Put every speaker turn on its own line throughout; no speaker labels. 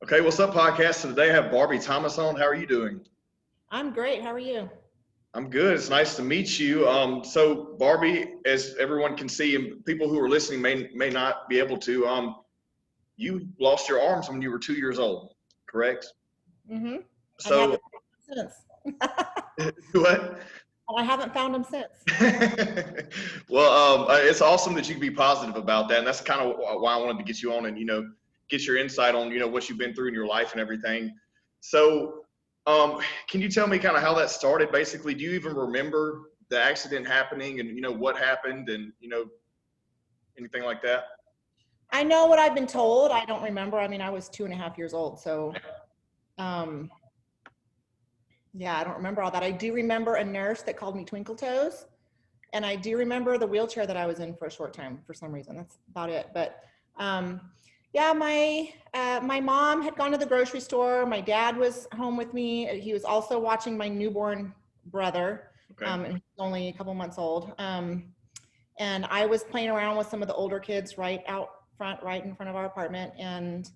Okay, what's up, podcast? So today I have Barbie Thomas on. How are you doing?
I'm great. How are you?
I'm good. It's nice to meet you. So Barbie, as everyone can see, and people who are listening may not be able to, you lost your arms when you were 2 years old, correct?
Mm-hmm. And
So
haven't found them since.
what?
And I haven't found them since.
Well, it's awesome that you can be positive about that, and that's kind of why I wanted to get you on and get your insight on what you've been through in your life and everything. So, can you tell me kind of how that started? Basically, do you even remember the accident happening and what happened and anything like that?
I know what I've been told. I don't remember. I mean, I was 2.5 years old. So, um, yeah, I don't remember all that. I do remember a nurse that called me Twinkle Toes. And I do remember the wheelchair that I was in for a short time for some reason. That's about it. But yeah, my mom had gone to the grocery store. My dad was home with me. He was also watching my newborn brother,
Okay.
and he's only a couple months old. And I was playing around with some of the older kids right out front, right in front of our apartment. And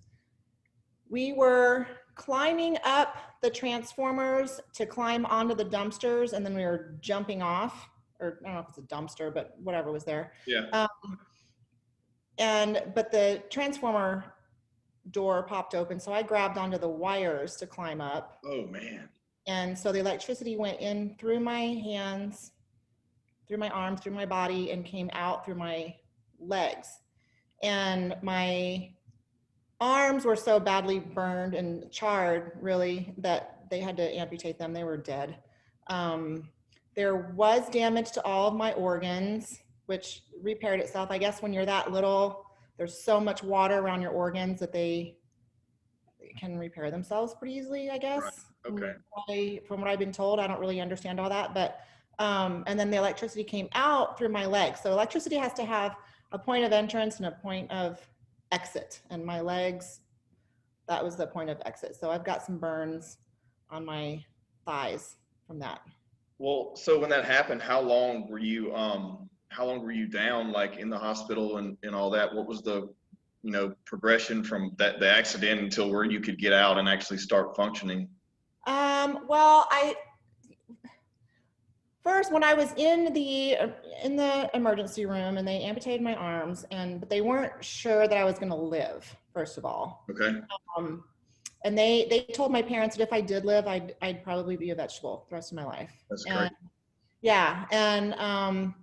we were climbing up the transformers to climb onto the dumpsters, and then we were jumping off, or I don't know if it's a dumpster, but whatever was there.
Yeah.
But the transformer door popped open, so I grabbed onto the wires to climb up.
Oh man.
And so the electricity went in through my hands, through my arms, through my body, and came out through my legs. And my arms were so badly burned and charred, really, that they had to amputate them. They were dead. There was damage to all of my organs, which repaired itself. I guess when you're that little, there's so much water around your organs that they can repair themselves pretty easily, I guess.
Right. Okay.
From what I've been told, I don't really understand all that, but and then the electricity came out through my legs. So electricity has to have a point of entrance and a point of exit, and my legs, that was the point of exit. So I've got some burns on my thighs from that.
Well, so when that happened, how long were you down, like in the hospital and all that? What was the progression from the accident until where you could get out and actually start functioning?
Well, first, when I was in the emergency room and they amputated my arms, but they weren't sure that I was going to live, first of all.
Okay.
And they told my parents that if I did live, I'd probably be a vegetable the rest of my life.
That's great.
Yeah, and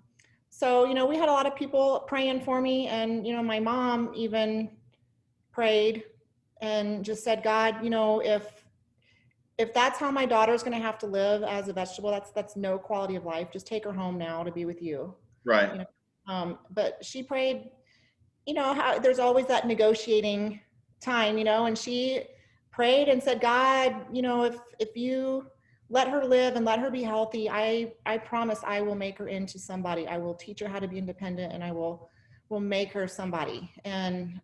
so we had a lot of people praying for me, and my mom even prayed and just said, God, if that's how my daughter's going to have to live as a vegetable, that's no quality of life. Just take her home now to be with you.
Right.
But she prayed, how there's always that negotiating time, and she prayed and said, God, if you let her live and let her be healthy, I promise I will make her into somebody. I will teach her how to be independent, and I will make her somebody. And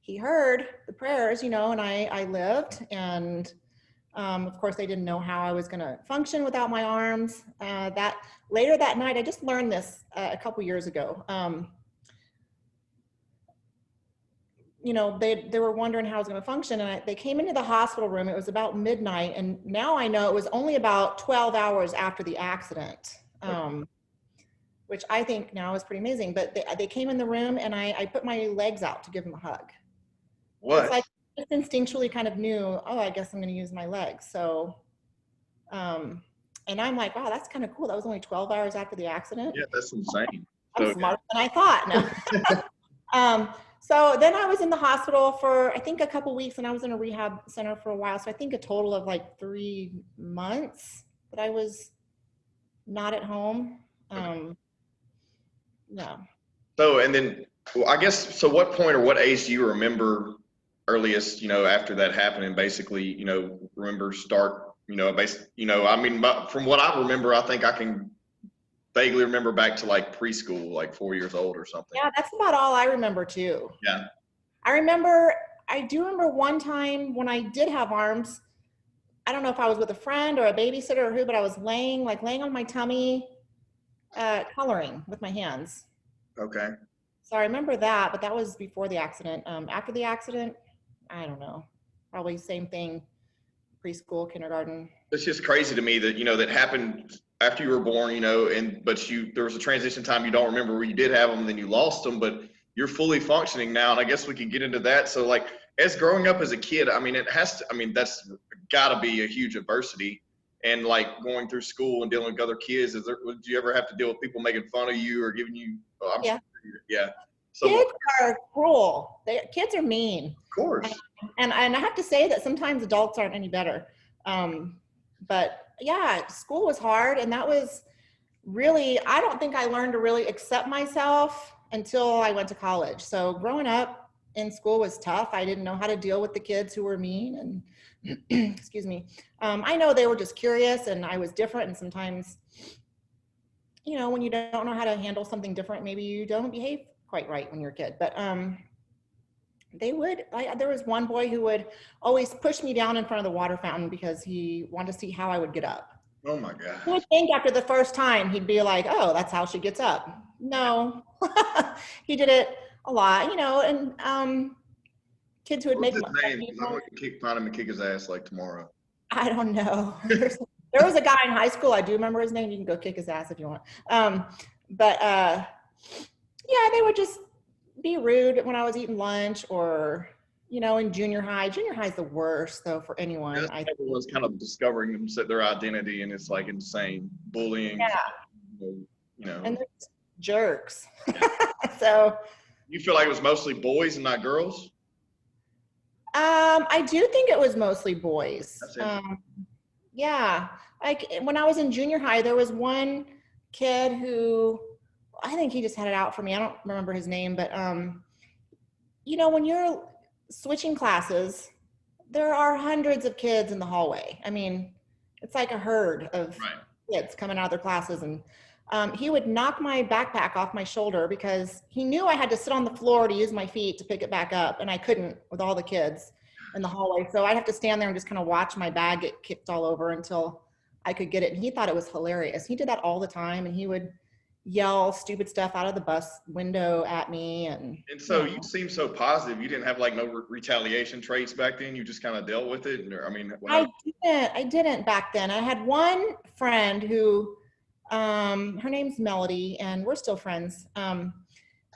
he heard the prayers, and I lived. And of course, they didn't know how I was going to function without my arms. That later that night, I just learned this a couple years ago. They were wondering how I was going to function, and they came into the hospital room. It was about midnight, and now I know it was only about 12 hours after the accident, which I think now is pretty amazing. But they came in the room, and I put my legs out to give them a hug.
What?
It's like I just instinctually kind of knew, oh, I guess I'm going to use my legs. So, and I'm like, wow, that's kind of cool. That was only 12 hours after the accident.
Yeah, that's insane.
I'm smarter than I thought. No. So then I was in the hospital for, I think, a couple weeks, and I was in a rehab center for a while. So I think a total of like 3 months that I was not at home. Yeah.
So, and then, well, I guess, so what point or what age do you remember earliest, after that happened, and basically, remember start, I mean, from what I remember, I think I can vaguely remember back to like preschool, like 4 years old or something.
Yeah, that's about all I remember too.
Yeah.
I do remember one time when I did have arms. I don't know if I was with a friend or a babysitter or who, but I was laying on my tummy, coloring with my hands.
Okay.
So I remember that, but that was before the accident. After the accident, I don't know, probably same thing, preschool, kindergarten.
It's just crazy to me that, that happened after you were born, but there was a transition time you don't remember where you did have them, then you lost them, but you're fully functioning now. And I guess we could get into that. So like, as growing up as a kid, I mean, that's gotta be a huge adversity. And like going through school and dealing with other kids, would you ever have to deal with people making fun of you or giving you,
Yeah.
Yeah. So,
Kids are cruel. Kids are mean.
Of course.
And I have to say that sometimes adults aren't any better. But yeah, school was hard, and that was really, I don't think I learned to really accept myself until I went to college. So growing up in school was tough. I didn't know how to deal with the kids who were mean, and excuse me. I know they were just curious, and I was different, and sometimes, when you don't know how to handle something different, maybe you don't behave quite right when you're a kid. But there was one boy who would always push me down in front of the water fountain because he wanted to see how I would get up.
Oh my God.
You would think after the first time he'd be like, oh, that's how she gets up. No, he did it a lot, and kids who would make
What's his name? I'm going to find him and kick his ass like tomorrow.
I don't know. There was a guy in high school, I do remember his name. You can go kick his ass if you want. Yeah, they would just be rude when I was eating lunch, or in junior high. Junior high is the worst though for anyone.
Yeah, everyone's kind of discovering their identity, and it's like insane bullying.
Yeah. And they're jerks. So
you feel like it was mostly boys and not girls?
I do think it was mostly boys. Yeah, like when I was in junior high, there was one kid who, I think he just had it out for me. I don't remember his name, but when you're switching classes, there are hundreds of kids in the hallway. I mean, it's like a herd of kids coming out of their classes, and he would knock my backpack off my shoulder because he knew I had to sit on the floor to use my feet to pick it back up, and I couldn't with all the kids in the hallway. So I'd have to stand there and just kind of watch my bag get kicked all over until I could get it. And he thought it was hilarious. He did that all the time, and he would yell stupid stuff out of the bus window at me. And
so you seem so positive. You didn't have like no retaliation traits back then. You just kind of dealt with it.
I didn't back then. I had one friend who, her name's Melody, and we're still friends. And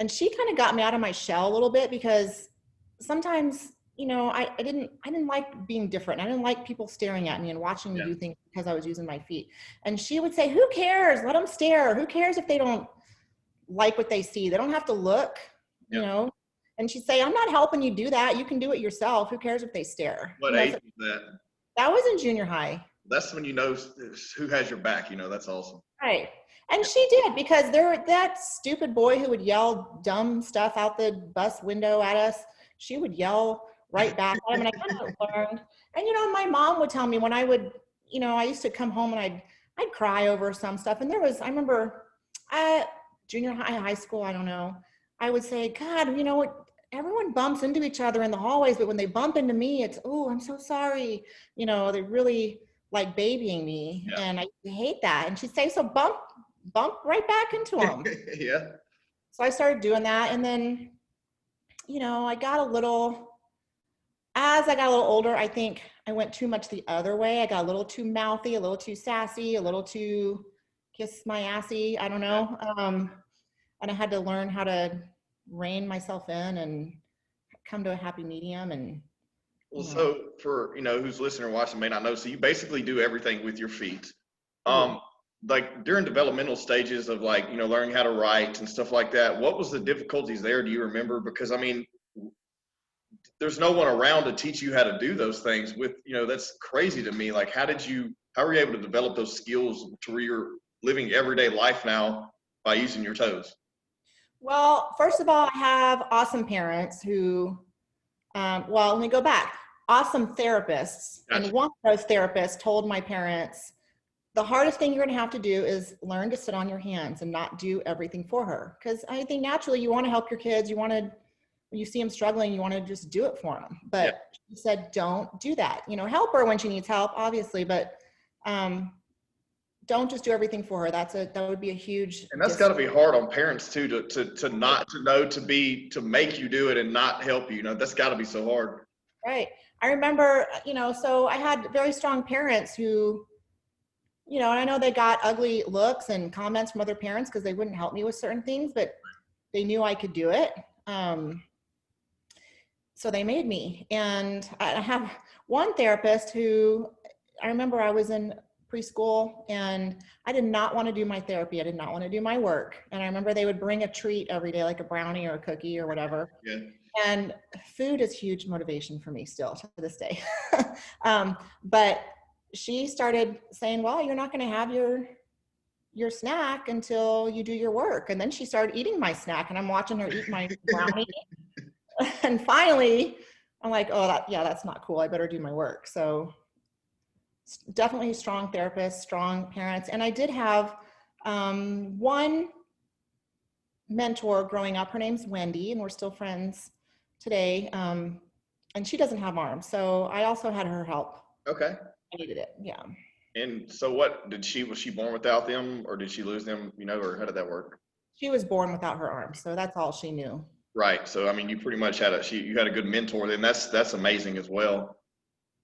she kind of got me out of my shell a little bit because sometimes, I didn't like being different. I didn't like people staring at me and watching me do things because I was using my feet. And she would say, who cares? Let them stare. Who cares if they don't like what they see? They don't have to look, And she'd say, I'm not helping you do that. You can do it yourself. Who cares if they stare?
What age was that?
That was in junior high.
That's when you know who has your back. That's awesome.
Right. And she did, because that stupid boy who would yell dumb stuff out the bus window at us, she would yell right back at him. And I kind of learned. And, my mom would tell me when I would, I used to come home and I'd cry over some stuff. And I remember junior high school, I don't know, I would say, God, everyone bumps into each other in the hallways, but when they bump into me, it's, oh, I'm so sorry. They really like babying me. Yeah. And I hate that. And she'd say, so bump right back into them.
Yeah.
So I started doing that. And then, as I got a little older, I think I went too much the other way. I got a little too mouthy, a little too sassy, a little too kiss my assy. I don't know. And I had to learn how to rein myself in and come to a happy medium. And
well, so for who's listening or watching may not know, so you basically do everything with your feet. Like during developmental stages of learning how to write and stuff like that, what was the difficulties there? Do you remember? Because there's no one around to teach you how to do those things with, that's crazy to me. Like, how were you able to develop those skills to where you're living everyday life now by using your toes?
Well, first of all, I have awesome parents who, let me go back. Awesome therapists. Gotcha. And one of those therapists told my parents, the hardest thing you're going to have to do is learn to sit on your hands and not do everything for her. Because I think naturally you want to help your kids. When you see them struggling, you want to just do it for them. But she said, don't do that. Help her when she needs help, obviously. But don't just do everything for her. That would be a huge.
And that's got to be hard on parents too, to not to know to make you do it and not help you. You know, that's got to be so hard.
Right. I remember, so I had very strong parents who, and I know they got ugly looks and comments from other parents because they wouldn't help me with certain things, but they knew I could do it. So they made me. And I have one therapist who, I remember I was in preschool and I did not want to do my therapy. I did not want to do my work. And I remember they would bring a treat every day, like a brownie or a cookie or whatever.
Yeah.
And food is huge motivation for me still to this day. But she started saying, well, you're not going to have your snack until you do your work. And then she started eating my snack and I'm watching her eat my brownie. And finally, I'm like, oh, that's not cool. I better do my work. So definitely a strong therapist, strong parents. And I did have one mentor growing up. Her name's Wendy, and we're still friends today. And she doesn't have arms. So I also had her help.
Okay.
I needed it. Yeah.
And so was she born without them or did she lose them, or how did that work?
She was born without her arms. So that's all she knew.
Right. So, I mean, you pretty much you had a good mentor then. That's amazing as well.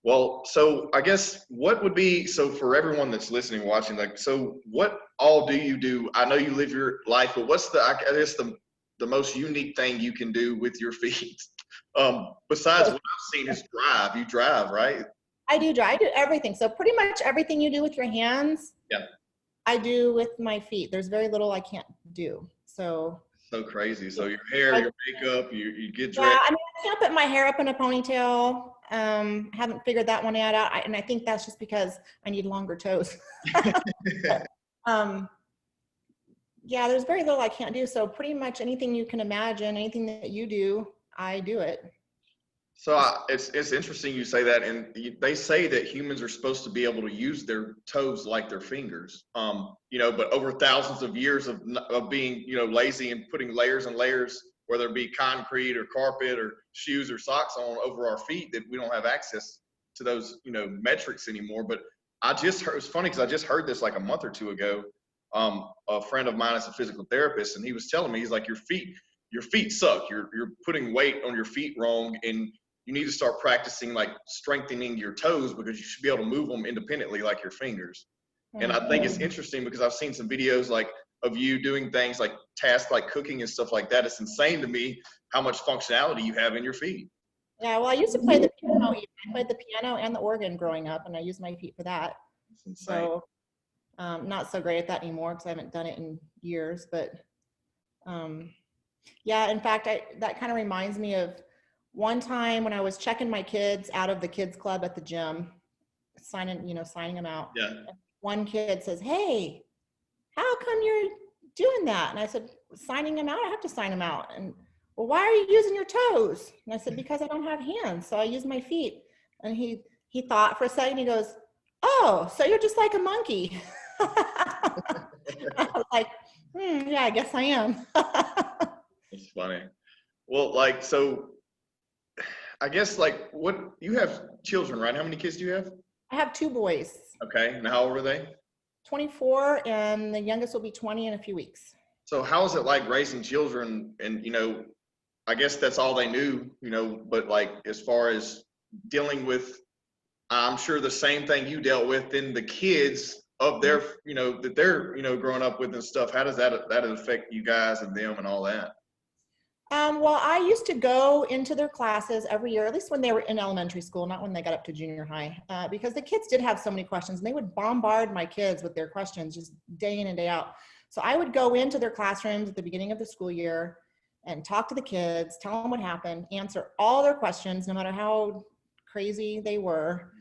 Well, so I guess so for everyone that's listening, watching, so what all do you do? I know you live your life, but what's the most unique thing you can do with your feet? Besides what I've seen is drive. You drive, right?
I do drive. I do everything. So pretty much everything you do with your hands,
yeah,
I do with my feet. There's very little I can't do. So
crazy. So your hair, your makeup, you get dressed.
Yeah, I mean, I can't put my hair up in a ponytail. Haven't figured that one out. And I think that's just because I need longer toes. Yeah, there's very little I can't do. So pretty much anything you can imagine, anything that you do, I do it.
So it's interesting you say that, and they say that humans are supposed to be able to use their toes like their fingers, but over thousands of years of being, lazy and putting layers and layers, whether it be concrete or carpet or shoes or socks on over our feet, that we don't have access to those, metrics anymore. But I just heard, it's funny because I just heard this like a month or two ago. A friend of mine is a physical therapist, and he was telling me, he's like, your feet suck. You're putting weight on your feet wrong, and you need to start practicing like strengthening your toes because you should be able to move them independently like your fingers. And I think it's interesting because I've seen some videos like of you doing things like tasks like cooking and stuff like that. It's insane to me how much functionality you have in your feet.
Yeah, well, I used to play the piano. I played the piano and the organ growing up, and I used my feet for that. So not so great at that anymore because I haven't done it in years. But yeah, in fact, that kind of reminds me of one time when I was checking my kids out of the kids club at the gym, signing them out.
Yeah.
One kid says, "Hey, how come you're doing that?" And I said, "Signing them out? I have to sign them out." And, "Well, why are you using your toes?" And I said, "Because I don't have hands, so I use my feet." And he thought for a second. He goes, "Oh, so you're just like a monkey." I was like, yeah, I guess I am.
It's funny. Well, so I guess what you have children, right? How many kids do you have?
I have 2 boys.
Okay. And how old are they?
24, and the youngest will be 20 in a few weeks.
So how is it like raising children? And, I guess that's all they knew, but as far as dealing with, I'm sure the same thing you dealt with in the kids of their, that they're, growing up with and stuff. How does that affect you guys and them and all that?
Well, I used to go into their classes every year, at least when they were in elementary school, not when they got up to junior high, because the kids did have so many questions, and they would bombard my kids with their questions just day in and day out. So I would go into their classrooms at the beginning of the school year and talk to the kids, tell them what happened, answer all their questions, no matter how crazy they were,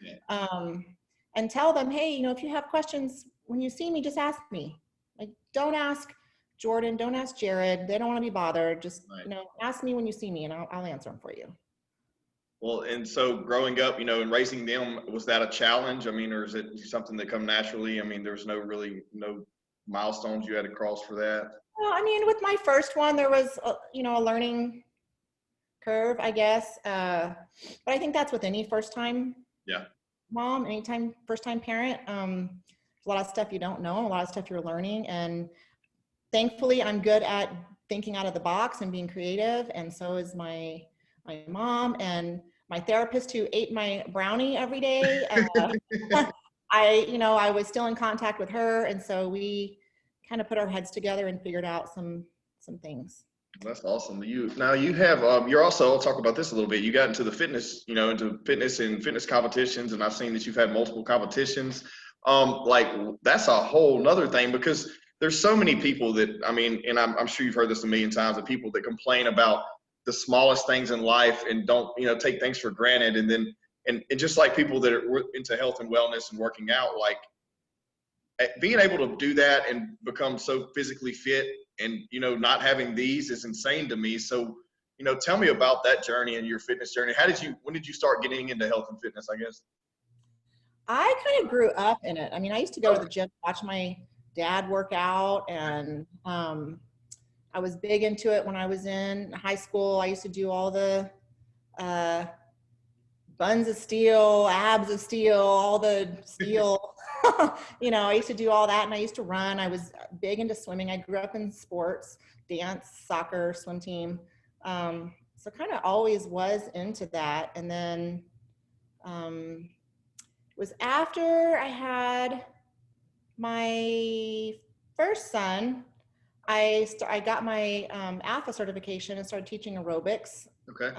and tell them, hey, if you have questions, when you see me, just ask me. Like, don't ask Jordan, don't ask Jared. They don't want to be bothered. Just, ask me when you see me and I'll answer them for you.
Well, and so growing up, and raising them, was that a challenge? I mean, or is it something that come naturally? I mean, there's no milestones you had to cross for that?
Well, I mean, with my first one, there was, a learning curve, I guess. But I think that's with any first time mom, anytime first time parent. There's a lot of stuff you don't know, a lot of stuff you're learning. And thankfully I'm good at thinking out of the box and being creative. And so is my mom and my therapist who ate my brownie every day. I was still in contact with her. And so we kind of put our heads together and figured out some things.
That's awesome. You have you're also, I'll talk about this a little bit. You got into the fitness, into fitness and fitness competitions, and I've seen that you've had multiple competitions. Like that's a whole nother thing, because there's so many people that, I mean, and I'm sure you've heard this a million times, of people that complain about the smallest things in life and don't, take things for granted. And then, and just like people that are into health and wellness and working out, like being able to do that and become so physically fit and, not having these is insane to me. So, tell me about that journey and your fitness journey. When did you start getting into health and fitness, I guess?
I kind of grew up in it. I mean, I used to go to the gym, watch my dad work out, and I was big into it when I was in high school. I used to do all the buns of steel, abs of steel, all the steel. I used to do all that, and I used to run. I was big into swimming. I grew up in sports, dance, soccer, swim team. So kind of always was into that. And then it was after I had my first son, I got my AFA certification and started teaching aerobics.
Okay.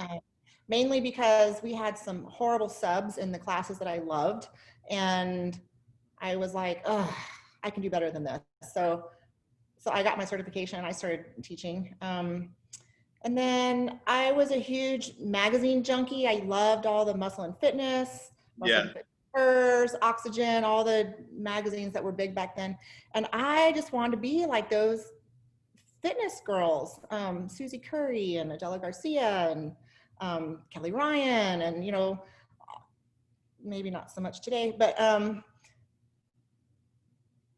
Mainly because we had some horrible subs in the classes that I loved. And I was like, oh, I can do better than this. So I got my certification and I started teaching. And then I was a huge magazine junkie. I loved all the Muscle and Fitness, Oxygen, all the magazines that were big back then. And I just wanted to be like those fitness girls, Susie Curry and Adela Garcia and Kelly Ryan, and maybe not so much today, but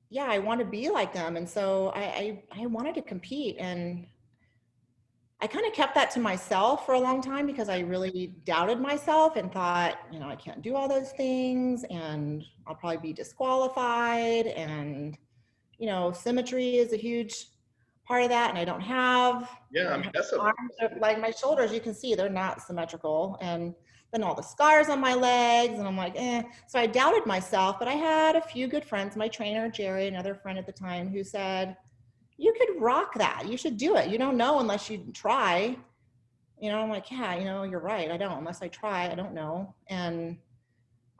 yeah, I want to be like them. And so I wanted to compete, and I kind of kept that to myself for a long time because I really doubted myself and thought, I can't do all those things and I'll probably be disqualified. And, symmetry is a huge part of that. And I don't have,
I mean, that's
like my shoulders, you can see they're not symmetrical. And then all the scars on my legs, and I'm like, So I doubted myself, but I had a few good friends, my trainer, Jerry, another friend at the time, who said, you could rock that. You should do it. You don't know unless you try. I'm like, yeah, you're right. I don't. Unless I try, I don't know. And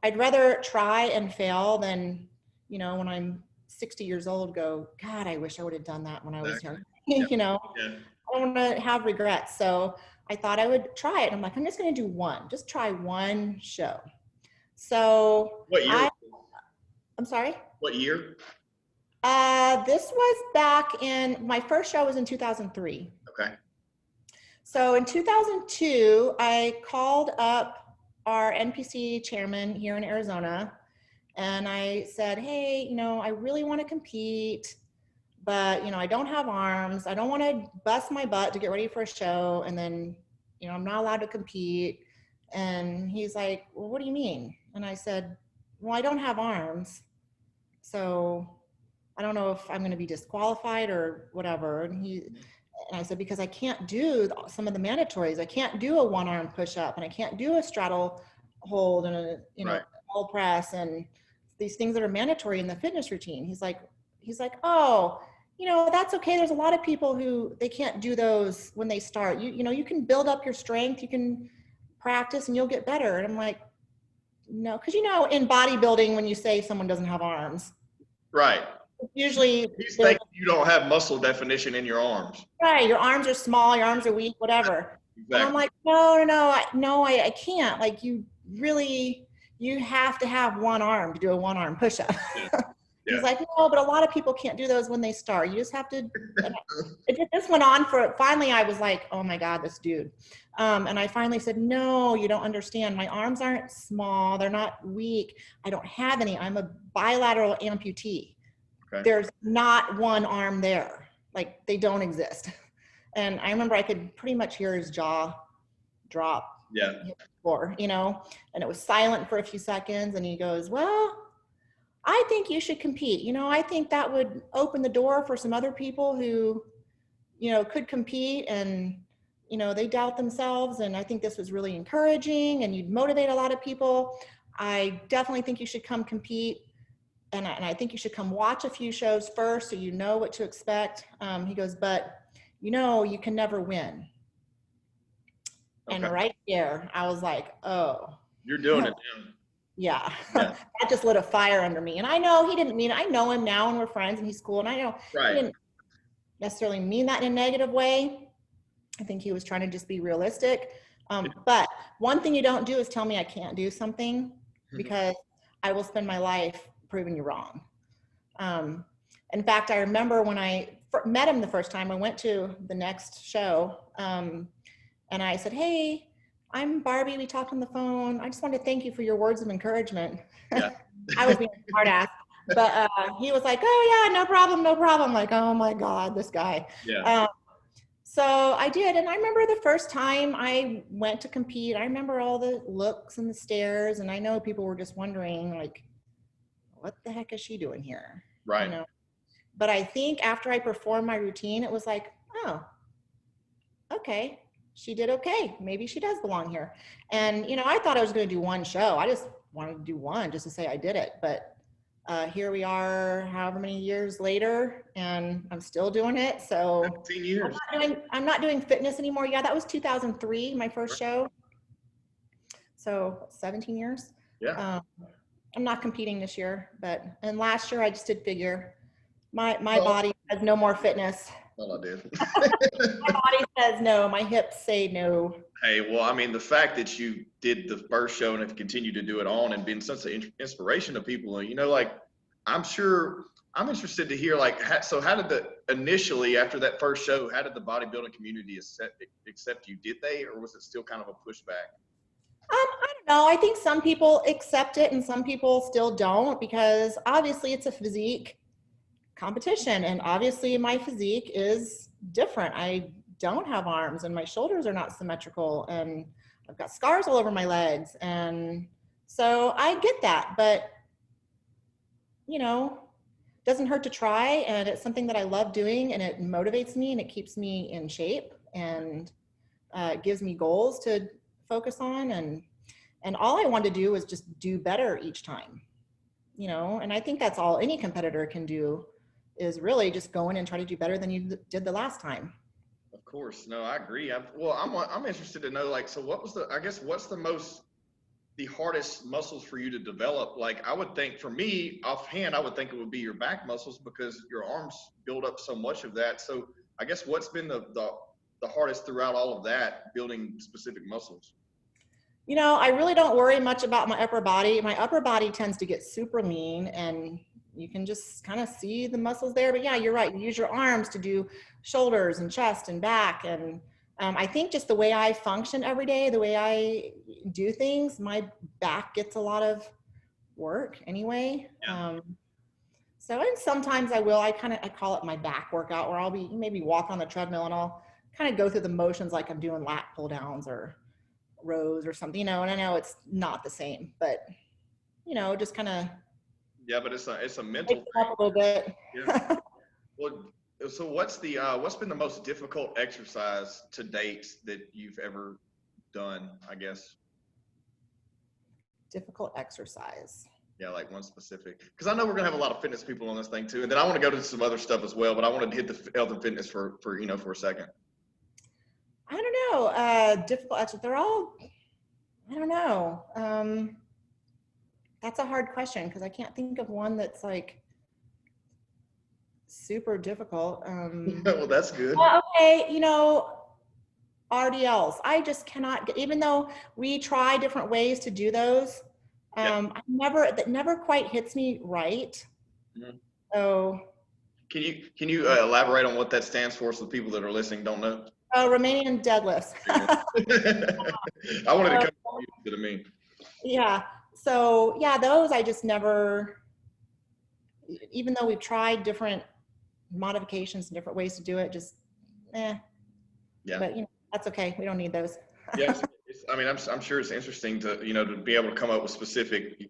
I'd rather try and fail than, when I'm 60 years old, go, God, I wish I would have done that when I was young. I don't want to have regrets. So I thought I would try it. I'm like, I'm just going to do one. Just try one show. So
what year?
I'm sorry?
What year?
This was back in, my first show was in 2003.
Okay.
So in 2002, I called up our NPC chairman here in Arizona, and I said, hey, I really want to compete, but, I don't have arms. I don't want to bust my butt to get ready for a show. And then, I'm not allowed to compete. And he's like, well, what do you mean? And I said, well, I don't have arms. So I don't know if I'm going to be disqualified or whatever. And I said, because I can't do some of the mandatories. I can't do a one-arm push-up, and I can't do a straddle hold and a wall press and these things that are mandatory in the fitness routine. He's like, oh, that's okay. There's a lot of people who they can't do those when they start. You can build up your strength. You can practice and you'll get better. And I'm like, no, because in bodybuilding, when you say someone doesn't have arms,
right.
Usually
he's thinking you don't have muscle definition in your arms.
Right. Your arms are small, your arms are weak, whatever. Exactly. And I'm like, no, I can't. Like you have to have one arm to do a one-arm push-up. Yeah. He's like, no, but a lot of people can't do those when they start. You just have to, this went on finally I was like, oh my God, this dude. And I finally said, no, you don't understand. My arms aren't small. They're not weak. I don't have any. I'm a bilateral amputee. Okay. There's not one arm there. Like they don't exist. And I remember I could pretty much hear his jaw drop.
Yeah.
Floor, and it was silent for a few seconds. And he goes, well, I think you should compete. You know, I think that would open the door for some other people who, you know, could compete and, you know, they doubt themselves. And I think this was really encouraging and you'd motivate a lot of people. I definitely think you should come compete. And I think you should come watch a few shows first so you know what to expect. He goes, but you know, you can never win. And
Okay.
right there, I was like, oh.
You're doing it now.
Yeah,
Yeah.
that just lit a fire under me. And I know he didn't mean, I know him now and we're friends and he's cool. And I know he
Right.
didn't necessarily mean that in a negative way. I think he was trying to just be realistic. But one thing you don't do is tell me I can't do something, because I will spend my life proving you wrong. In fact, I remember when I met him the first time, I went to the next show, and I said, hey, I'm Barbie. We talked on the phone. I just wanted to thank you for your words of encouragement.
Yeah.
I was being a smart ass. But he was like, oh, yeah, no problem, no problem. Like, oh, my God, this guy.
Yeah.
So I did. And I remember the first time I went to compete, I remember all the looks and the stares. And I know people were just wondering, like, what the heck is she doing here?
Right.
You know? But I think after I performed my routine, it was like, oh, okay, she did okay. Maybe she does belong here. And, you know, I thought I was going to do one show. I just wanted to do one just to say I did it. But here we are, however many years later, and I'm still doing it. So
15 years.
I'm not doing fitness anymore. Yeah, that was 2003, my first show. So 17 years.
Yeah.
I'm not competing this year, and last year I just did figure. My body has no more fitness.
Well, I did.
My body says no. My hips say no.
Hey, well, I mean, the fact that you did the first show and have continued to do it on and been such an inspiration to people, you know, like, I'm sure I'm interested to hear, like, so how did initially after that first show, how did the bodybuilding community accept you? Did they, or was it still kind of a pushback?
I don't know. I think some people accept it and some people still don't, because obviously it's a physique competition. And obviously my physique is different. I don't have arms and my shoulders are not symmetrical and I've got scars all over my legs. And so I get that, but you know, it doesn't hurt to try. And it's something that I love doing and it motivates me and it keeps me in shape and it gives me goals to focus on. And all I want to do is just do better each time, you know, and I think that's all any competitor can do, is really just go in and try to do better than you did the last time.
Of course. No, I agree. I'm interested to know, like, so what's the hardest muscles for you to develop? Like, I would think, for me, offhand, I would think it would be your back muscles, because your arms build up so much of that. So I guess what's been the hardest throughout all of that, building specific muscles?
You know, I really don't worry much about my upper body. My upper body tends to get super lean and you can just kind of see the muscles there. But yeah, you're right. You use your arms to do shoulders and chest and back. And I think just the way I function every day, the way I do things, my back gets a lot of work anyway.
Yeah.
So, and sometimes I call it my back workout, where I'll be maybe walk on the treadmill and I'll kind of go through the motions like I'm doing lat pull downs or rows or something, you know, and I know it's not the same, but you know, just kind of.
Yeah, but it's a mental thing.
Up a little bit.
Yeah. Well, so what's been the most difficult exercise to date that you've ever done, I guess?
Difficult exercise.
Yeah, like one specific. Because I know we're gonna have a lot of fitness people on this thing too, and then I want to go to some other stuff as well. But I wanted to hit the health and fitness for a second.
I don't know. Difficult exercise. They're all. I don't know. That's a hard question because I can't think of one that's like super difficult.
Well, that's good.
Okay, you know, RDLs. I just cannot get, even though we try different ways to do those, that never quite hits me right.
Mm-hmm.
So
can you elaborate on what that stands for so the people that are listening don't know?
Romanian Deadlifts.
I wanted to come to me.
Yeah. So yeah, those I just never, even though we've tried different modifications and different ways to do it, just
Yeah.
But you know, that's okay. We don't need those.
Yeah, I mean, I'm sure it's interesting to, to be able to come up with specific,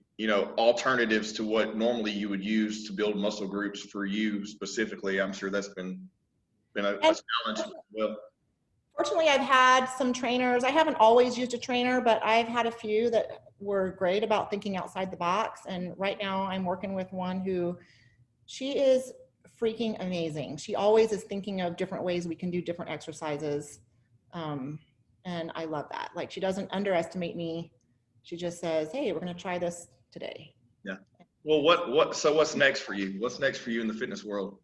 alternatives to what normally you would use to build muscle groups for you specifically. I'm sure that's been a
And
challenge as well.
fortunately, I've had some trainers. I haven't always used a trainer, but I've had a few that were great about thinking outside the box. And right now I'm working with one who, she is freaking amazing. She always is thinking of different ways we can do different exercises. And I love that. Like, she doesn't underestimate me. She just says, hey, we're going to try this today.
Yeah. Well, so what's next for you? What's next for you in the fitness world?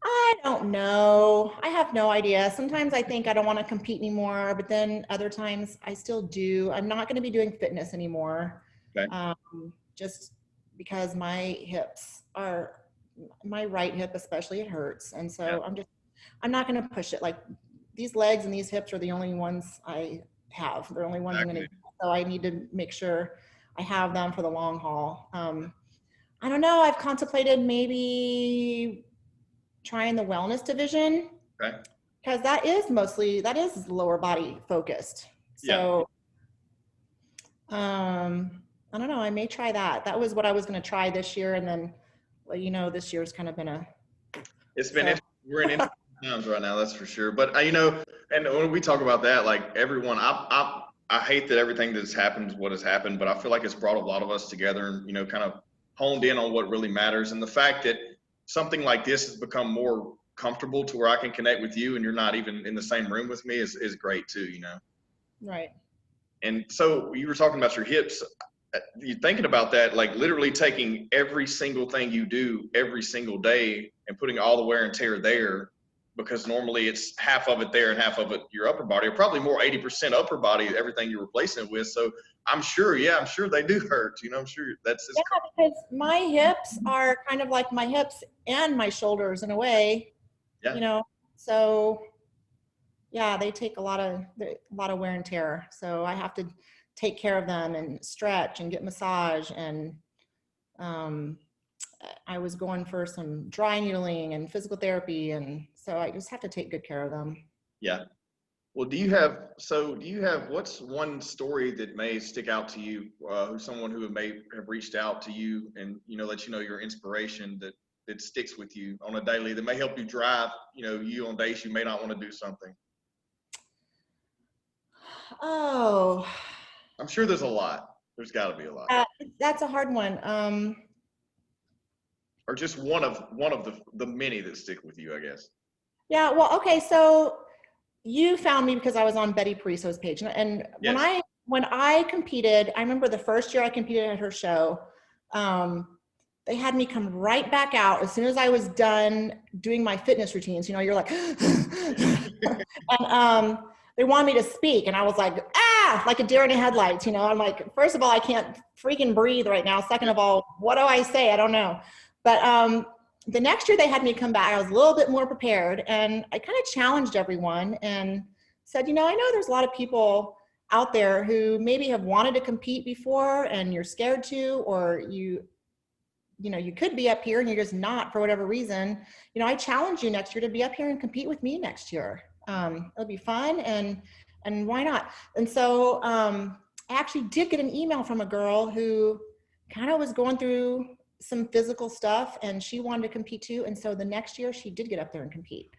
I don't know. I have no idea. Sometimes I think I don't want to compete anymore, but then other times I still do. I'm not going to be doing fitness anymore.
Okay.
Just because my hips are, my right hip especially, it hurts. And so
Yeah.
I'm not going to push it. Like, these legs and these hips are the only ones I have. They're the only ones I'm going to, so I need to make sure I have them for the long haul. I don't know. I've contemplated maybe trying the wellness division,
Okay.
because that is lower body focused. So I don't know, I may try that. That was what I was going to try this year. And then, well, this year's kind of been
we're in interesting times right now, that's for sure. But and when we talk about that, like, everyone, I hate that everything that's happened is what has happened, but I feel like it's brought a lot of us together and, kind of honed in on what really matters. And the fact that something like this has become more comfortable to where I can connect with you and you're not even in the same room with me is great too,
Right.
And so you were talking about your hips. You're thinking about that, like literally taking every single thing you do every single day and putting all the wear and tear there, because normally it's half of it there and half of it your upper body, or probably more 80% upper body, everything you're replacing it with. So I'm sure they do hurt. I'm sure that's just
because my hips are kind of like my hips and my shoulders in a way.
Yeah.
So yeah, they take a lot of wear and tear. So I have to take care of them and stretch and get massage. And I was going for some dry needling and physical therapy. And so I just have to take good care of them.
Yeah. Well, do you have what's one story that may stick out to you, someone who may have reached out to you and, let you know your inspiration that sticks with you on a daily, that may help you drive, you on days you may not want to do something?
Oh,
I'm sure there's a lot. There's got to be a lot.
That's a hard one.
Or just one of the many that stick with you, I guess.
Yeah. Well, okay. So you found me because I was on Betty Pariso's page, and
Yes.
when I competed, I remember the first year I competed at her show. They had me come right back out as soon as I was done doing my fitness routines. You're like, and they wanted me to speak, and I was like, like a deer in the headlights. I'm like, first of all, I can't freaking breathe right now. Second of all, what do I say? I don't know. But the next year they had me come back. I was a little bit more prepared, and I kind of challenged everyone and said, I know there's a lot of people out there who maybe have wanted to compete before and you're scared to, or you could be up here and you're just not for whatever reason. I challenge you next year to be up here and compete with me next year. It'll be fun, and why not? And so I actually did get an email from a girl who kind of was going through some physical stuff and she wanted to compete too. And so the next year she did get up there and compete.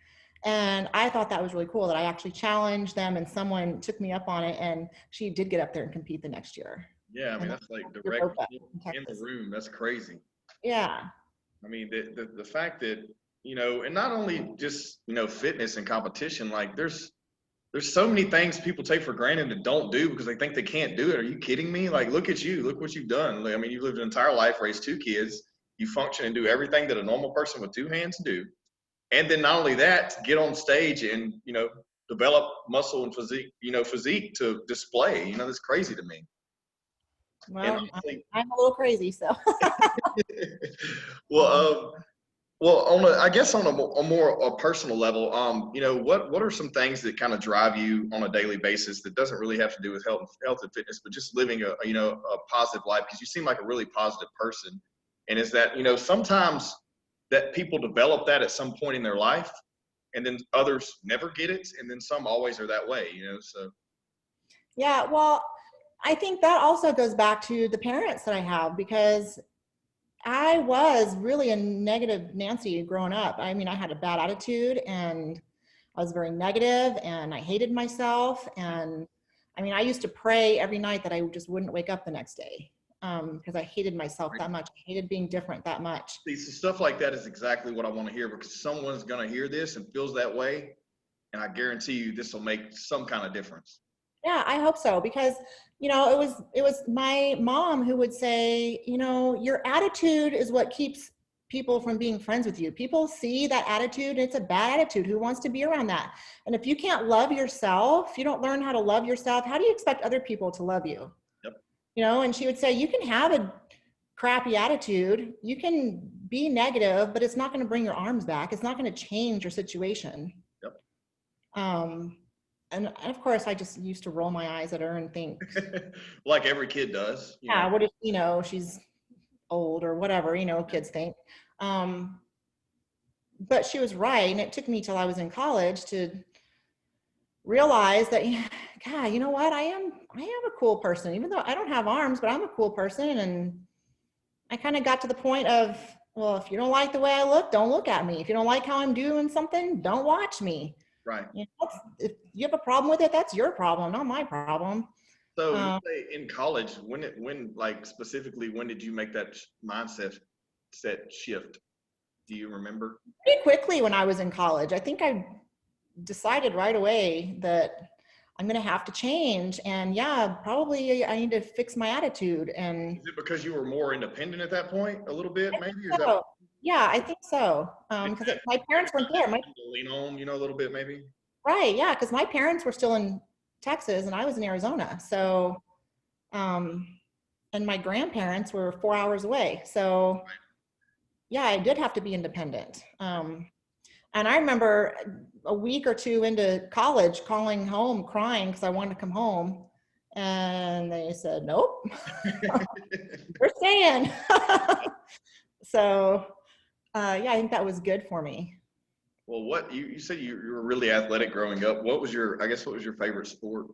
And I thought that was really cool that I actually challenged them and someone took me up on it, and she did get up there and compete the next year.
Yeah, I mean, that's like direct in the room. That's crazy.
Yeah.
I mean, the fact that, and not only just, fitness and competition, like there's so many things people take for granted and don't do because they think they can't do it. Are you kidding me? Like, look at you, look what you've done. I mean, you lived an entire life, raised 2 kids, you function and do everything that a normal person with 2 hands do. And then not only that, get on stage and, develop muscle and physique to display, that's crazy to me.
Well, I'm a little crazy, so.
Well, I guess on a more personal level, what are some things that kind of drive you on a daily basis that doesn't really have to do with health and fitness, but just living a positive life? Because you seem like a really positive person, and is that sometimes that people develop that at some point in their life, and then others never get it, and then some always are that way, so.
Yeah, well, I think that also goes back to the parents that I have, because I was really a negative Nancy growing up. I mean, I had a bad attitude and I was very negative and I hated myself. And I mean, I used to pray every night that I just wouldn't wake up the next day, because I hated myself that much. I hated being different that much.
See, so stuff like that is exactly what I want to hear, because someone's going to hear this and feels that way. And I guarantee you this will make some kind of difference.
Yeah, I hope so, because it was my mom who would say, your attitude is what keeps people from being friends with you. People see that attitude and it's a bad attitude. Who wants to be around that? And if you can't love yourself, you don't learn how to love yourself, how do you expect other people to love you?
Yep.
And she would say, you can have a crappy attitude, you can be negative, but it's not going to bring your arms back. It's not going to change your situation.
Yep.
And of course, I just used to roll my eyes at her and think,
like every kid does.
yeah, what if, she's old or whatever, kids think. But she was right. And it took me till I was in college to realize that, God, you know what? I am a cool person, even though I don't have arms, but I'm a cool person. And I kind of got to the point of, well, if you don't like the way I look, don't look at me. If you don't like how I'm doing something, don't watch me.
Right.
If you have a problem with it, that's your problem, not my problem.
So you say in college, when like specifically, when did you make that mindset shift? Do you remember?
Pretty quickly when I was in college. I think I decided right away that I'm going to have to change. And yeah, probably I need to fix my attitude. And
is it because you were more independent at that point, a little bit, maybe? Or is
so. Yeah, I think so. Because my parents weren't there.
Lean on, a little bit, maybe.
Right. Yeah, because my parents were still in Texas and I was in Arizona. So, and my grandparents were 4 hours away. So, yeah, I did have to be independent. And I remember a week or two into college calling home crying because I wanted to come home. And they said, nope, we're staying. So, yeah, I think that was good for me.
Well, what you said you were really athletic growing up. What was your favorite sport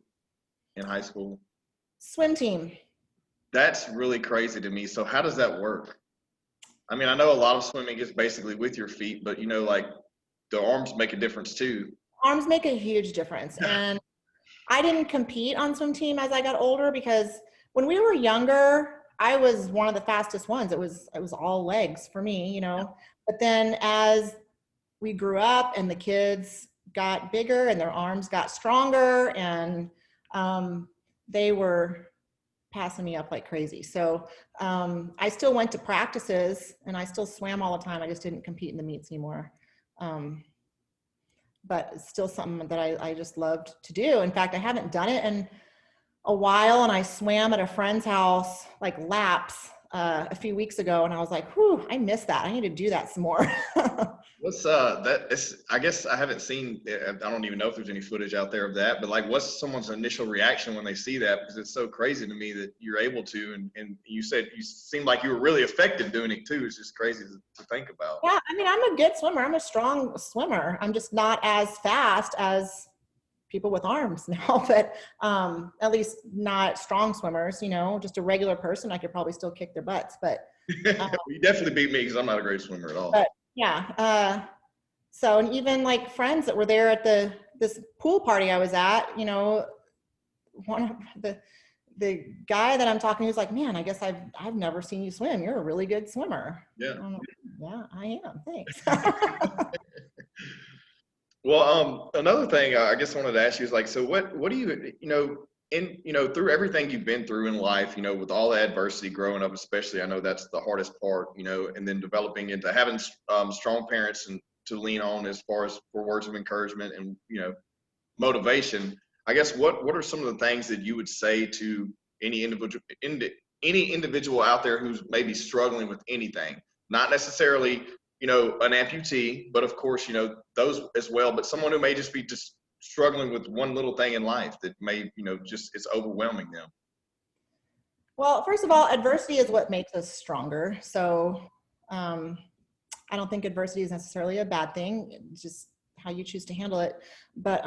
in high school?
Swim team.
That's really crazy to me. So how does that work? I mean, I know a lot of swimming is basically with your feet, but like the arms make a difference too.
Arms make a huge difference. And I didn't compete on swim team as I got older, because when we were younger, I was one of the fastest ones. It was all legs for me, But then as we grew up and the kids got bigger and their arms got stronger, and they were passing me up like crazy. So I still went to practices and I still swam all the time. I just didn't compete in the meets anymore. But it's still something that I just loved to do. In fact, I haven't done it in a while, and I swam at a friend's house, like laps, a few weeks ago, and I was like, whew, I miss that. I need to do that some more.
What's that is, I guess I haven't seen, I don't even know if there's any footage out there of that, but like what's someone's initial reaction when they see that? Because it's so crazy to me that you're able to, and you said you seemed like you were really effective doing it too. It's just crazy to think about.
Yeah, I mean, I'm a good swimmer. I'm a strong swimmer. I'm just not as fast as people with arms now, but at least not strong swimmers, just a regular person. I could probably still kick their butts, but
you definitely beat me because I'm not a great swimmer at all.
But yeah. So, and even like friends that were there at this pool party I was at, one of the guy that I'm talking to is like, man, I guess I've never seen you swim. You're a really good swimmer.
Yeah.
Like, yeah, I am. Thanks.
Well, another thing I guess I wanted to ask you is like, so what do you, through everything you've been through in life, with all the adversity growing up, especially, I know that's the hardest part, and then developing into having strong parents and to lean on as far as for words of encouragement and, motivation. I guess what are some of the things that you would say to any individual out there who's maybe struggling with anything, not necessarily, an amputee, but of course, those as well, but someone who may just be struggling with one little thing in life that may, just it's overwhelming them?
Well, first of all, adversity is what makes us stronger. So I don't think adversity is necessarily a bad thing. It's just how you choose to handle it. But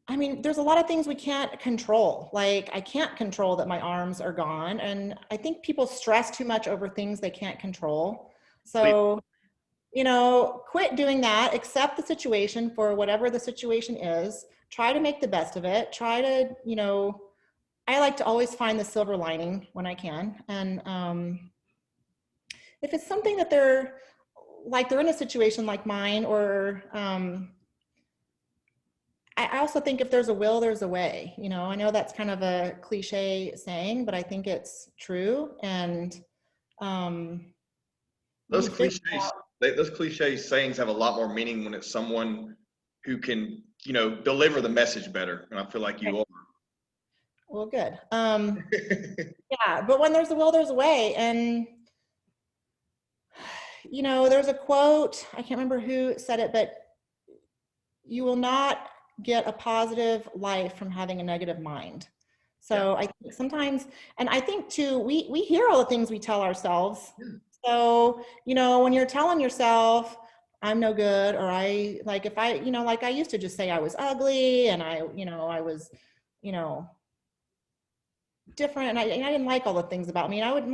I mean, there's a lot of things we can't control. Like I can't control that my arms are gone. And I think people stress too much over things they can't control. So, quit doing that, accept the situation for whatever the situation is, try to make the best of it, try to, I like to always find the silver lining when I can. And if it's something that they're in a situation like mine, or I also think if there's a will, there's a way. I know that's kind of a cliche saying, but I think it's true. And
those cliches, those cliche sayings have a lot more meaning when it's someone who can, deliver the message better. And I feel like you are.
Well, good. Yeah, but when there's a will, there's a way. And, there's a quote, I can't remember who said it, but you will not get a positive life from having a negative mind. So I think sometimes, and I think too, we hear all the things we tell ourselves. So, when you're telling yourself, I'm no good, or if I used to just say I was ugly and I was, different, and I didn't like all the things about me. And I would,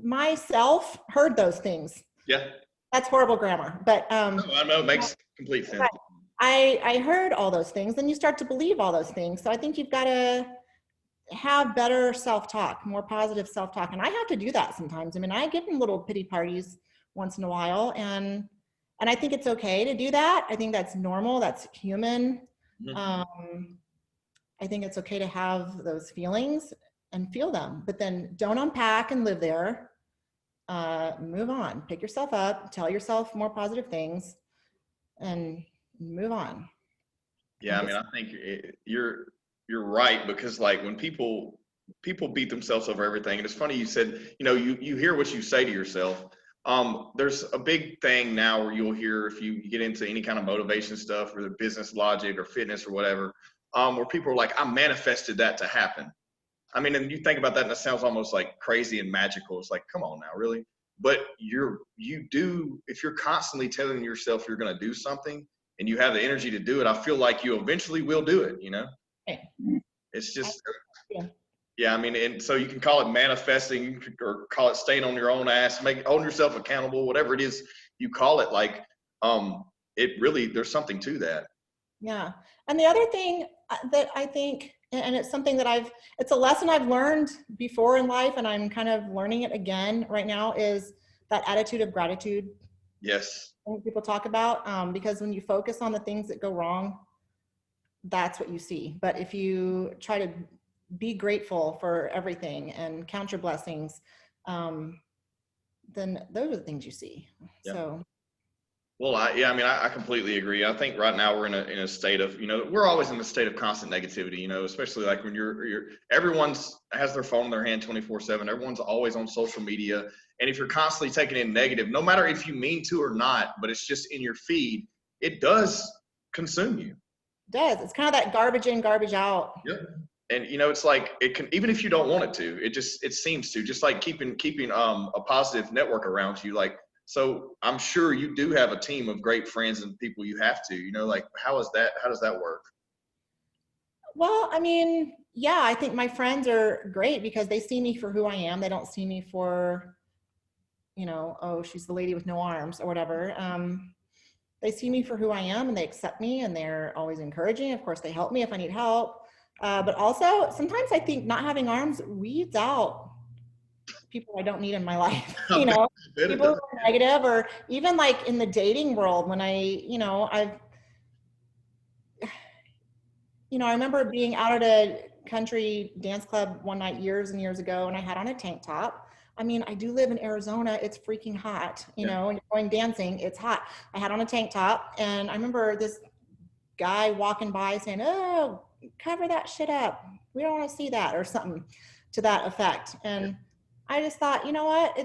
myself heard those things.
Yeah.
That's horrible grammar, but
no, I know, it makes complete sense.
I heard all those things, and you start to believe all those things. So I think you've got to have better self-talk, more positive self-talk. And I have to do that sometimes. I mean, I give them little pity parties once in a while, and I think it's okay to do that. I think that's normal. That's human. Mm-hmm. I think it's okay to have those feelings and feel them, but then don't unpack and live there. Move on, pick yourself up, tell yourself more positive things, and move on.
Yeah, I mean, I think you're right, because like when people beat themselves over everything, and it's funny you said, you hear what you say to yourself. There's a big thing now where you'll hear, if you get into any kind of motivation stuff or the business logic or fitness or whatever, where people are like, I manifested that to happen. I mean, and you think about that and it sounds almost like crazy and magical. It's like, come on now, really? But if you're constantly telling yourself you're going to do something and you have the energy to do it, I feel like you eventually will do it, It's just, yeah, I mean, and so you can call it manifesting or call it staying on your own ass, holding yourself accountable, whatever it is you call it, like, it really, there's something to that.
Yeah. And the other thing that I think, and it's something that it's a lesson I've learned before in life, and I'm kind of learning it again right now, is that attitude of gratitude.
Yes.
People talk about, because when you focus on the things that go wrong, that's what you see. But if you try to be grateful for everything and count your blessings, then those are the things you see. Yeah. So.
Well, I completely agree. I think right now we're in a state of, we're always in a state of constant negativity, especially like when everyone's has their phone in their hand 24/7. Everyone's always on social media. And if you're constantly taking in negative, no matter if you mean to or not, but it's just in your feed, it does consume you.
It does. It's kind of that garbage in, garbage out.
Yep. And it's like, it can, even if you don't want it to, it seems to, just like keeping a positive network around you. Like, so I'm sure you do have a team of great friends and people you have to, like, how does that work?
Well, I mean, yeah, I think my friends are great because they see me for who I am. They don't see me for, oh, she's the lady with no arms or whatever. They see me for who I am and they accept me and they're always encouraging. Of course, they help me if I need help. But also sometimes I think not having arms weeds out people I don't need in my life, people who are negative, or even like in the dating world when I remember being out at a country dance club one night years and years ago, and I had on a tank top. I mean, I do live in Arizona. It's freaking hot, and you're going dancing, it's hot. I had on a tank top, and I remember this guy walking by saying, oh, cover that shit up. We don't want to see that, or something to that effect. And I just thought, you know what?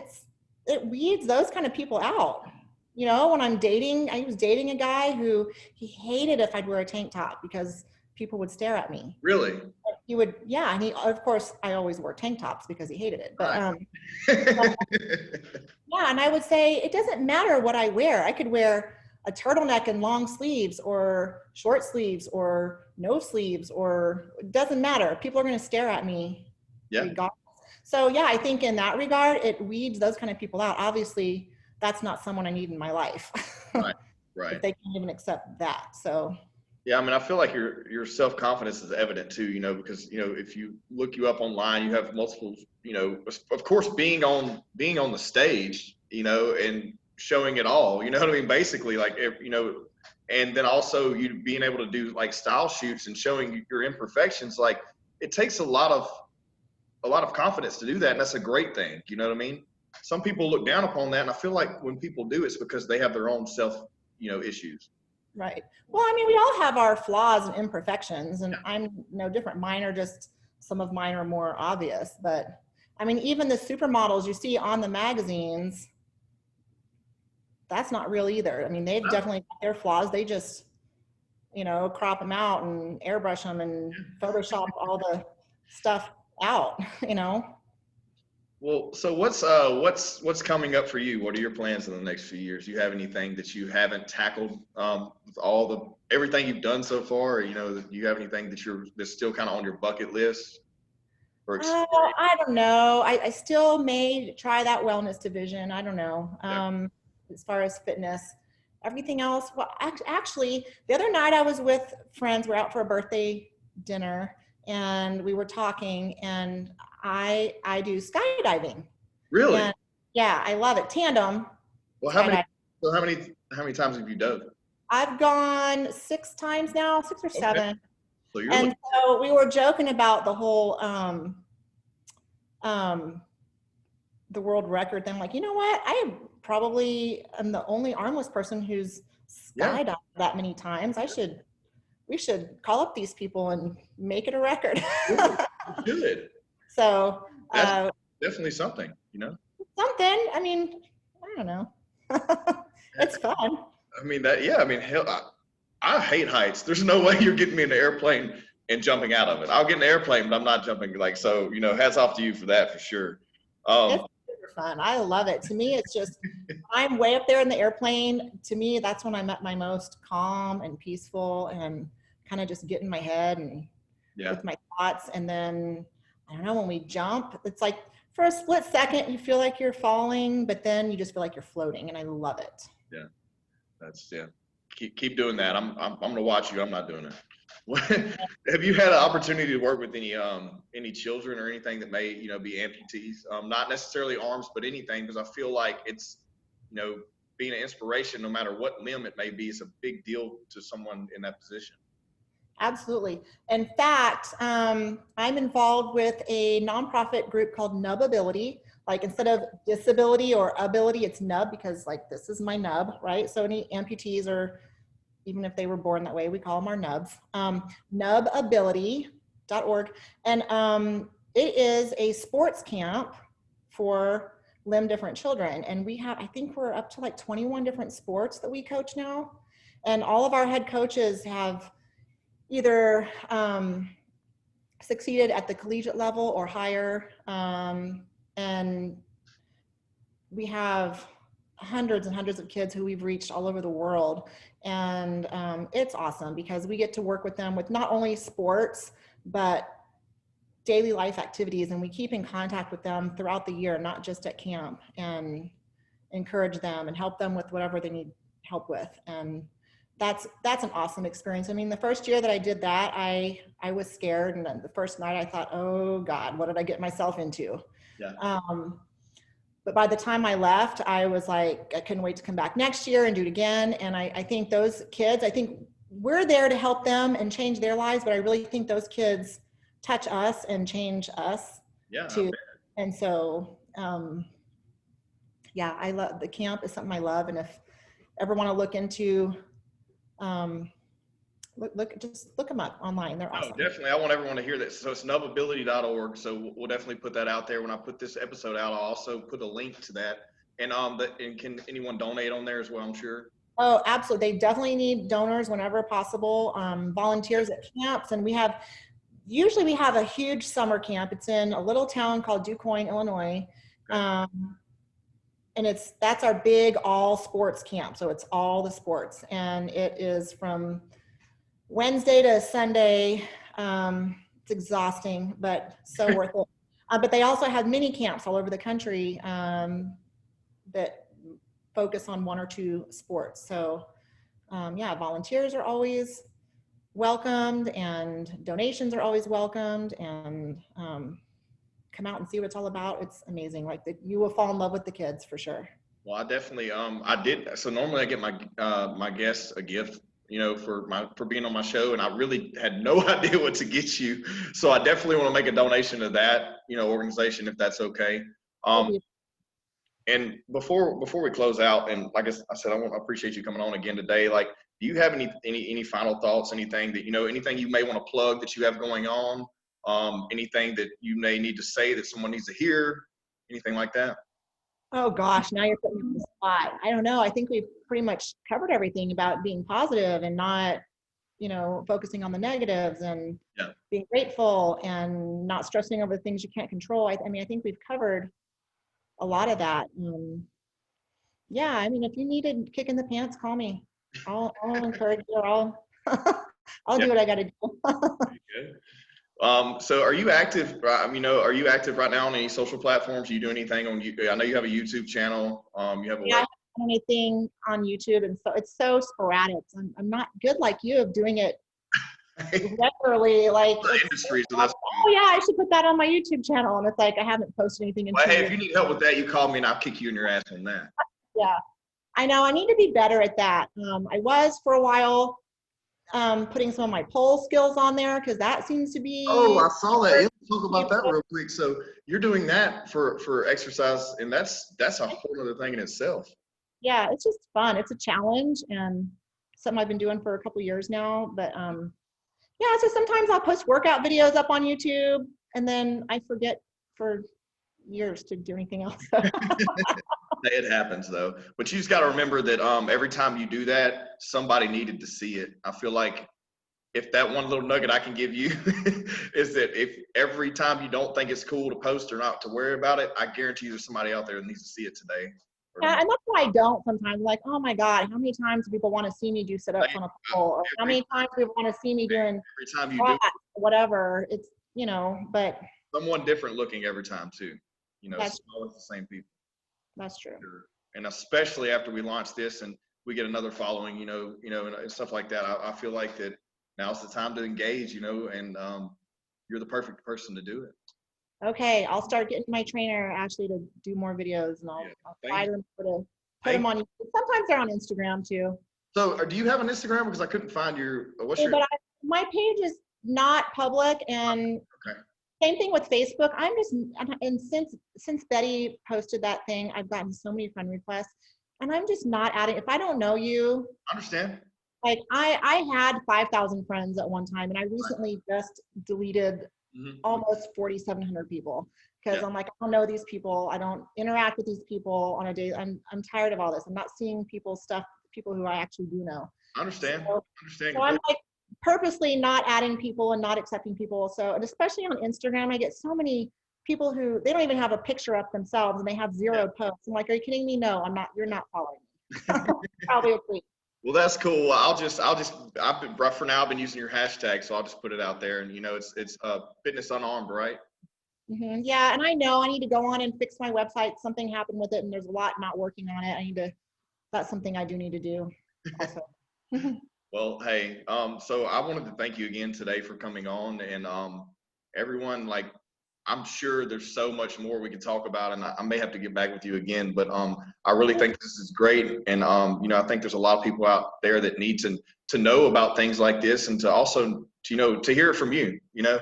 It weeds those kind of people out. When I'm dating, I was dating a guy who he hated if I'd wear a tank top because people would stare at me.
Really?
He would, yeah. And of course, I always wore tank tops because he hated it. But yeah, and I would say it doesn't matter what I wear. I could wear a turtleneck and long sleeves or short sleeves or no sleeves, or it doesn't matter. People are going to stare at me.
Yeah.
Regardless. So yeah, I think in that regard, it weeds those kind of people out. Obviously, that's not someone I need in my life.
Right. Right.
If they can't even accept that. So.
Yeah, I mean, I feel like your self confidence is evident too. Because if you look you up online, you have multiple. Of course, being on the stage, and showing it all. You know what I mean? Basically, like and then also you being able to do like style shoots and showing your imperfections. Like it takes a lot of confidence to do that, and that's a great thing. You know what I mean? Some people look down upon that, and I feel like when people do, it's because they have their own self, issues.
Right. Well, I mean, we all have our flaws and imperfections, and I'm no different. Mine are just, some of mine are more obvious, but I mean, even the supermodels you see on the magazines, that's not real either. I mean, they've definitely got their flaws. They just, crop them out and airbrush them and Photoshop all the stuff out,
Well, so what's coming up for you? What are your plans in the next few years? Do you have anything that you haven't tackled with everything you've done so far? Or, do you have anything that's still kind of on your bucket list?
I don't know. I still may try that wellness division. I don't know. As far as fitness, everything else. Well, actually, the other night I was with friends. We're out for a birthday dinner, and we were talking, and I do skydiving.
Really?
And yeah, I love it. Tandem.
Well, how many times have you dove?
I've gone 6 times now, 6 or 7.
So
so we were joking about the whole the world record thing. Like, you know what? I probably am the only armless person who's skydived that many times. We should call up these people and make it a record.
Good.
So
that's definitely something,
Something. I mean, I don't know. It's fun.
I mean hell, I hate heights. There's no way you're getting me in an airplane and jumping out of it. I'll get in an airplane, but I'm not jumping. Hats off to you for that, for sure.
It's super fun. I love it. To me, it's just, I'm way up there in the airplane. To me, that's when I'm at my most calm and peaceful and kind of just get in my head and with my thoughts. And then, I don't know, when we jump, it's like for a split second, you feel like you're falling, but then you just feel like you're floating, and I love it.
Yeah, keep doing that. I'm gonna watch you. I'm not doing it. Have you had an opportunity to work with any children or anything that may be amputees? Not necessarily arms, but anything, because I feel like it's being an inspiration, no matter what limb it may be, is a big deal to someone in that position.
Absolutely. In fact, I'm involved with a nonprofit group called Nub Ability. Like, instead of disability or ability, it's nub, because like, this is my nub, right? So any amputees, or even if they were born that way, we call them our nubs. Nubability.org. And it is a sports camp for limb different children. And we have, I think we're up to like 21 different sports that we coach now. And all of our head coaches have either succeeded at the collegiate level or higher. And we have hundreds and hundreds of kids who we've reached all over the world. And it's awesome, because we get to work with them with not only sports, but daily life activities. And we keep in contact with them throughout the year, not just at camp, and encourage them and help them with whatever they need help with. And that's an awesome experience. I mean, the first year that I did that, I was scared. And then the first night I thought, oh God, what did I get myself into?
Yeah.
But by the time I left, I was like, I couldn't wait to come back next year and do it again. And I think those kids, I think we're there to help them and change their lives, but I really think those kids touch us and change us too. And so, yeah, I love the camp. Is something I love. And if ever want to look into, just look them up online. They're awesome.
Definitely. I want everyone to hear that. So it's nubability.org. So we'll definitely put that out there. When I put this episode out, I'll also put a link to that. And can anyone donate on there as well, I'm sure?
Oh, absolutely. They definitely need donors whenever possible. Volunteers at camps. And usually we have a huge summer camp. It's in a little town called DuQuoin, Illinois. and that's our big all sports camp. So it's all the sports, and it is from Wednesday to Sunday. It's exhausting, but so worth it. But they also have mini camps all over the country that focus on one or two sports. So yeah, volunteers are always welcomed, and donations are always welcomed, and come out and see what it's all about. It's amazing. Like you will fall in love with the kids for sure.
Well, I definitely I did. So normally I get my my guests a gift, you know, for being on my show, and I really had no idea what to get you. So I definitely want to make a donation to that, you know, organization, if that's okay. And before we close out, and like I said, I appreciate you coming on again today. Like, do you have any final thoughts? Anything that, you know, anything you may want to plug that you have going on? Anything that you may need to say that someone needs to hear? Anything like that?
Oh gosh, now you're putting me on the spot. I don't know. I think we've pretty much covered everything about being positive and not, you know, focusing on the negatives, and being grateful and not stressing over things you can't control. I mean, I think we've covered a lot of that. Yeah, I mean, if you need a kick in the pants, call me. I'll encourage you. I'll do what I got to do.
So are you active? You know, are you active right now on any social platforms? Do you do anything on YouTube? I know you have a YouTube channel. You have a
I don't do anything on YouTube, and so it's so sporadic. I'm not good like you of doing it regularly. Like
industry, so that's
oh yeah, I should put that on my YouTube channel, and it's like I haven't posted anything in 2 years.
Hey, if you need help with that, you call me and I'll kick you in your ass on that.
Yeah, I know. I need to be better at that. I was for a while. Putting some of my pole skills on there, because that seems to be.
Oh, I saw that. Let's talk about that real quick. So you're doing that for exercise, and that's a whole other thing in itself.
Yeah, it's just fun. It's a challenge, and something I've been doing for a couple years now. But yeah, so sometimes I'll post workout videos up on YouTube, and then I forget for years to do anything else.
It happens though, but you just got to remember that every time you do that, somebody needed to see it. I feel like if that one little nugget I can give you is that if every time you don't think it's cool to post or not to worry about it, I guarantee you there's somebody out there that needs to see it today.
Yeah, and that's why I don't sometimes. Like, oh my God, how many times do people want to see me do sit-ups on a pole? Or how many times do people want to see me doing
every time you do
whatever? It's, you know, but
someone different looking every time too. You know, it's always the same people.
That's true.
And especially after we launch this and we get another following, you know, and stuff like that, I feel like that now's the time to engage, you know, and you're the perfect person to do it.
Okay, I'll start getting my trainer Ashley to do more videos, and I'll try to put them on. Sometimes they're on Instagram too.
So, do you have an Instagram? Because I couldn't find your.
My page is not public, and same thing with Facebook. And since Betty posted that thing, I've gotten so many friend requests, and I'm just not adding. If I don't know you,
I understand.
Like I had 5,000 friends at one time, and I recently just deleted almost 4,700 people, because I'm like, I don't know these people. I don't interact with these people on a day. I'm tired of all this. I'm not seeing people's stuff, people who I actually do know.
I understand.
So I'm like purposely not adding people and not accepting people. So, and especially on Instagram, I get so many people who they don't even have a picture up themselves, and they have 0 posts. I'm like, are you kidding me? No, I'm not. You're not following me. Probably agree.
Well, that's cool. For now, I've been using your hashtag, so I'll just put it out there. And you know, it's fitness unarmed, right?
Yeah, and I know I need to go on and fix my website. Something happened with it, and there's a lot not working on it. That's something I do need to do also.
Well, hey, so I wanted to thank you again today for coming on, and everyone, like, I'm sure there's so much more we can talk about, and I may have to get back with you again, but I really think this is great. And you know, I think there's a lot of people out there that need to know about things like this, and to also to hear it from you, you know,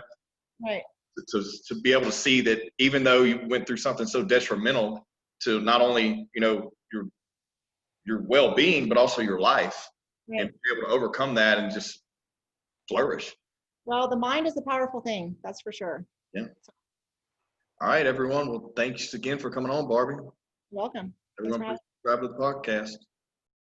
right,
to be able to see that even though you went through something so detrimental to not only, you know, your well-being, but also your life, and be able to overcome that and just flourish. Well, the mind is a powerful thing, that's for sure. Yeah. All right, everyone. Well, thanks again for coming on, Barbie. You're welcome. Everyone, please subscribe to the podcast.